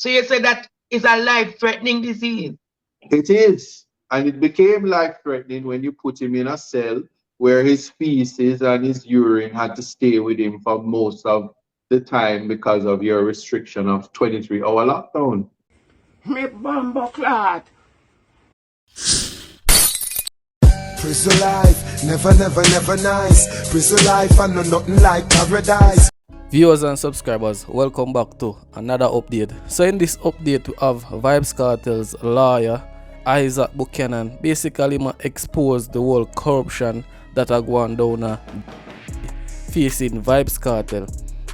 So you say that is a life-threatening disease. It is. And it became life threatening when you put him in a cell where his feces and his urine had to stay with him for most of the time because of your restriction of 23-hour lockdown. Me bumbo clot. Prison life, never, never, never nice. Prison life, I know nothing like paradise. Viewers and subscribers, welcome back to another update. So in this update we have Vybz Kartel's lawyer Isaac Buchanan basically expose the whole corruption that are going down facing Vybz Kartel.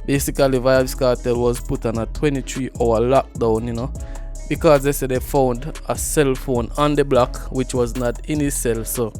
Basically Vybz Kartel was put on a 23-hour lockdown, because they said they found a cell phone on the block which was not in his cell. So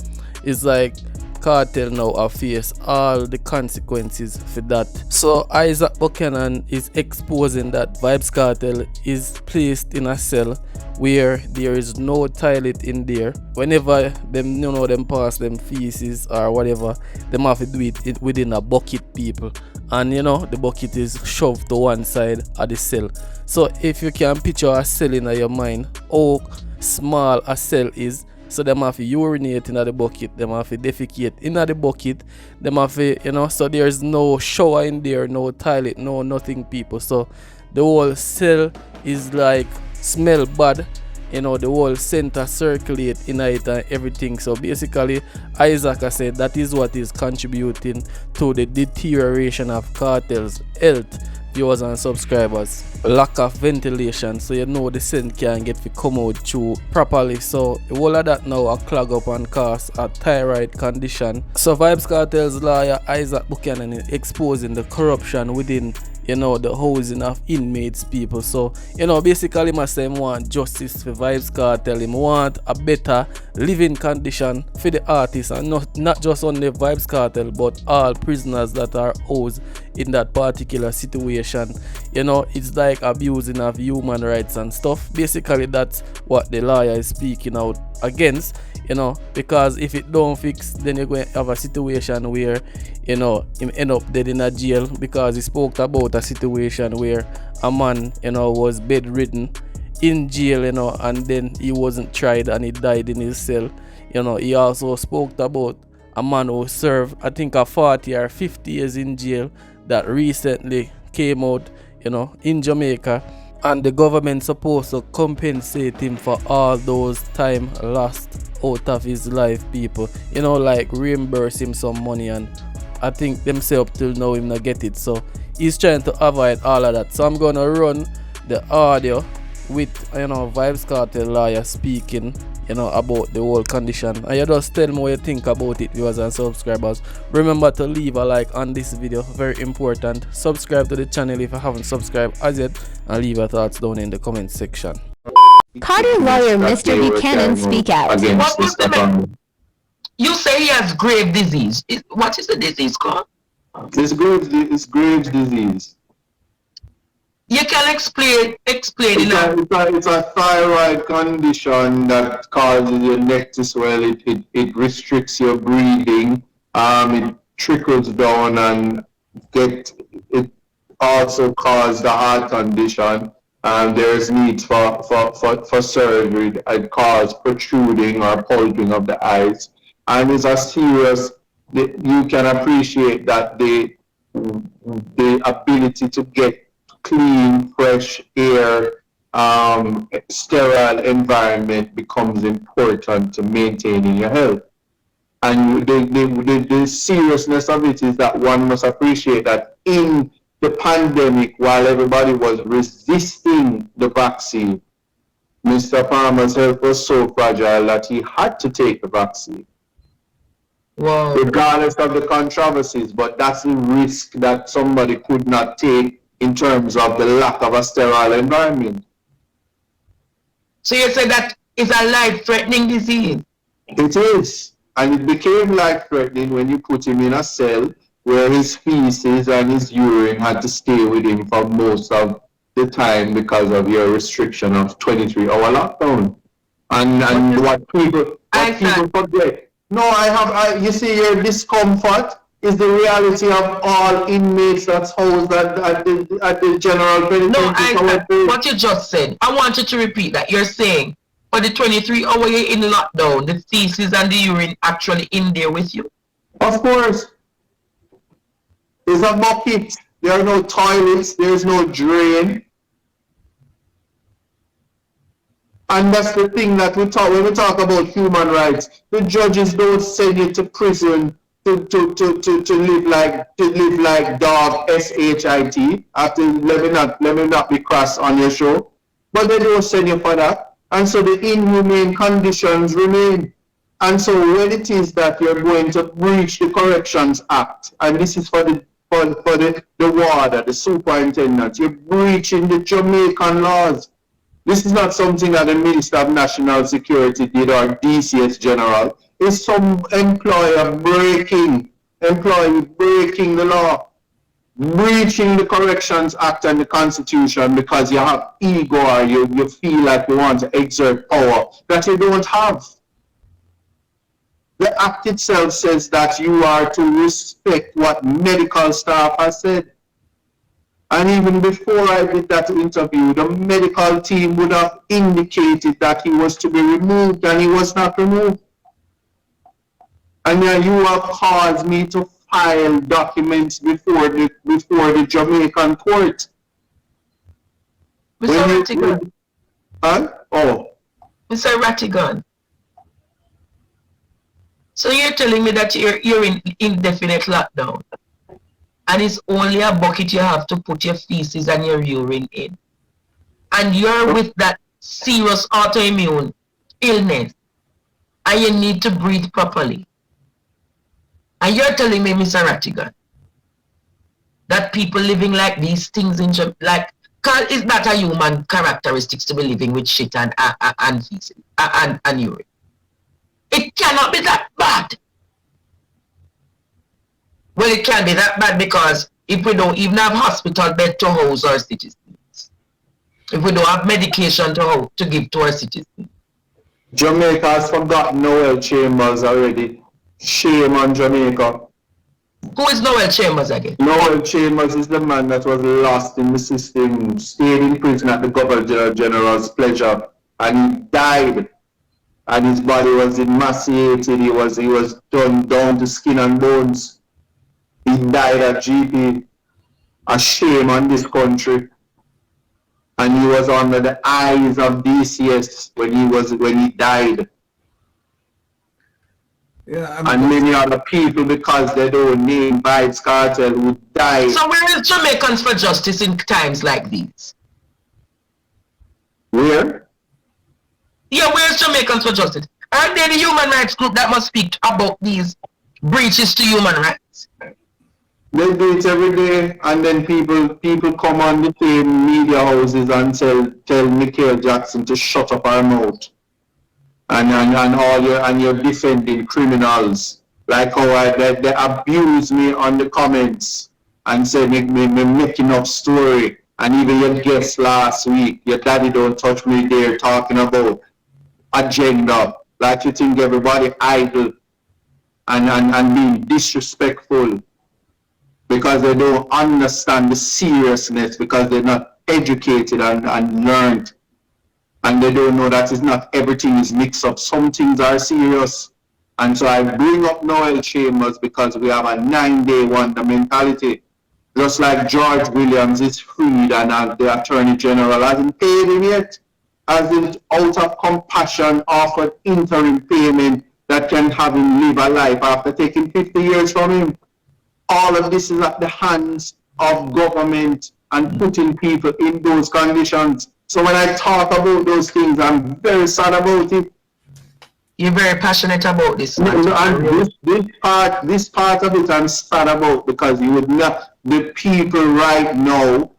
it's like Kartel now face all the consequences for that. So Isaac Buchanan is exposing that Vybz Kartel is placed in a cell where there is no toilet in there. Whenever them pass them feces or whatever, them have to do it within a bucket, people. And the bucket is shoved to one side of the cell. So if you can picture a cell in your mind, how small a cell is, so them have to urinate in the bucket, them have to defecate in the bucket, them have to, so there's no shower in there, no toilet, no nothing, people. So the whole cell is like smell bad, the whole center circulate in it and everything. So basically Isaac I said that is what is contributing to the deterioration of Kartel's health. Viewers and subscribers, lack of ventilation, so the scent can't get to come out through properly. So all of that now a clog up and cause a thyroid condition. So Vybz Kartel's lawyer Isaac Buchanan is exposing the corruption within the housing of inmates, people. So basically must say him want justice for Vybz Kartel. Him want a better living condition for the artists, and not just only Vybz Kartel but all prisoners that are housed in that particular situation. It's like abusing of human rights and stuff. Basically that's what the lawyer is speaking out against, because if it don't fix, then you're going to have a situation where him end up dead in a jail, because he spoke about a situation where a man was bedridden in jail, and then he wasn't tried and he died in his cell. He also spoke about a man who served I think a 40 or 50 years in jail that recently came out in Jamaica, and the government supposed to compensate him for all those time lost out of his life, people. Like reimburse him some money, and I think them say up till now him not get it. So he's trying to avoid all of that. So I'm gonna run the audio with Vybz Kartel lawyer speaking about the whole condition, and you just tell me what you think about it, viewers and subscribers. Remember to leave a like on this video, very important. Subscribe to the channel if you haven't subscribed as yet, and leave your thoughts down in the comment section. Carter lawyer Mr. Buchanan speak out. What was the you say he has grave disease. What is the disease called? It's Graves' disease. You can explain It's a thyroid condition that causes your neck to swell. It restricts your breathing. It trickles down and it also causes the heart condition. There's need for surgery. It causes protruding or pulping of the eyes. And it's a serious, you can appreciate that the ability to get clean, fresh air, sterile environment becomes important to maintaining your health. And the seriousness of it is that one must appreciate that in the pandemic, while everybody was resisting the vaccine, Mr. Palmer's health was so fragile that he had to take the vaccine. Wow. Regardless of the controversies, but that's the risk that somebody could not take in terms of the lack of a sterile environment. So you say that is a life-threatening disease? It is. And it became life-threatening when you put him in a cell where his feces and his urine had to stay with him for most of the time because of your restriction of 23-hour lockdown. And what people forget. No, you see your discomfort is the reality of all inmates that's housed at the general penitentiary. No, what you just said, I want you to repeat that. You're saying for the 23 hour you're in lockdown, the feces and the urine actually in there with you? Of course. There's a bucket. There are no toilets. There's no drain. And that's the thing that when we talk about human rights, the judges don't send you to prison to live like dog shit. Let me not be crass on your show. But they don't send you for that. And so the inhumane conditions remain. And so when it is that you're going to breach the Corrections Act, and this is for the warder, the superintendent, you're breaching the Jamaican laws. This is not something that the Minister of National Security did or DCS General. It's some employee breaking the law, breaching the Corrections Act and the Constitution because you have ego or you feel like you want to exert power that you don't have. The Act itself says that you are to respect what medical staff has said. And even before I did that interview, the medical team would have indicated that he was to be removed, and he was not removed. And then you have caused me to file documents before the Jamaican court. Mr. Rattigan. Huh? Oh. Mr. Rattigan. So you're telling me that you're in indefinite lockdown, and it's only a bucket you have to put your feces and your urine in, and you're with that serious autoimmune illness, and you need to breathe properly. And you're telling me, Mr. Rattigan, that people living like these things in like, is that a human characteristics to be living with shit and feces and urine? It cannot be that bad. Well, it can be that bad because if we don't even have hospital bed to house our citizens, if we don't have medication to give to our citizens. Jamaica has forgotten Noel Chambers already. Shame on Jamaica. Who is Noel Chambers again? Noel Chambers is the man that was lost in the system, stayed in prison at the Governor General's pleasure, and he died. And his body was emaciated, he was done down to skin and bones. He died at GP. A shame on this country. And he was under the eyes of DCS when he died. Yeah, and many other people, because they don't name Vybz Kartel, who died. So where is Jamaicans for justice in times like these? Where? Yeah, where's Jamaicans for Justice? Aren't they the human rights group that must speak about these breaches to human rights? They do it every day, and then people come on the same media houses and tell Michael Jackson to shut up her mouth. And you're defending criminals. Like how they abuse me on the comments and say me making up story. And even your guest last week, your daddy don't touch me there talking about agenda, like you think everybody idle and being disrespectful because they don't understand the seriousness, because they're not educated and learned, and they don't know that it's not everything is mixed up. Some things are serious. And so I bring up Noel Chambers because we have a 9-day wonder mentality. Just like George Williams is freed and the Attorney General hasn't paid him yet, hasn't out of compassion offered interim payment that can have him live a life after taking 50 years from him. All of this is at the hands of government and putting people in those conditions. So when I talk about those things, I'm very sad about it. You're very passionate about this. And this part of it I'm sad about, because you would not, the people right now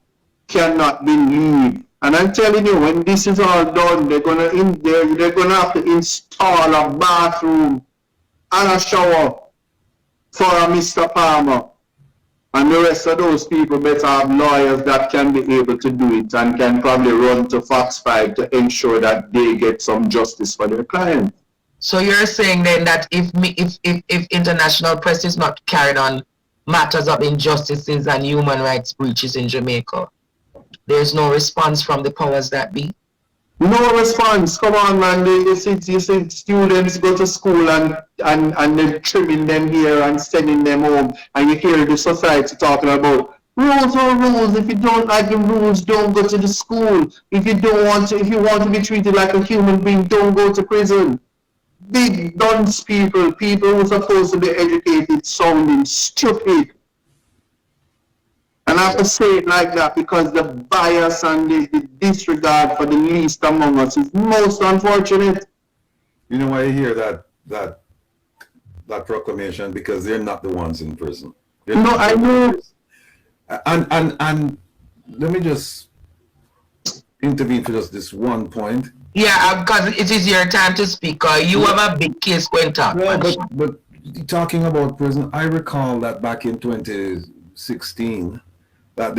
cannot believe. And I'm telling you, when this is all done, they're gonna have to install a bathroom and a shower for a Mr. Palmer. And the rest of those people better have lawyers that can be able to do it and can probably run to Fox 5 to ensure that they get some justice for their clients. So you're saying then that if international press is not carrying on matters of injustices and human rights breaches in Jamaica, there's no response from the powers that be? No response. Come on, man. You see students go to school and they're trimming them here and sending them home. And you hear the society talking about rules or rules. If you don't like the rules, don't go to the school. If you want to be treated like a human being, don't go to prison. Big dunce people who are supposed to be educated, sounding stupid. And I have to say it like that because the bias and the disregard for the least among us is most unfortunate. You know why you hear that proclamation? Because they're not the ones in prison. No, I know. And let me just intervene for just this one point. Yeah, because it is your time to speak. You have a big case going to talk. Well, but talking about prison, I recall that back in 2016, that they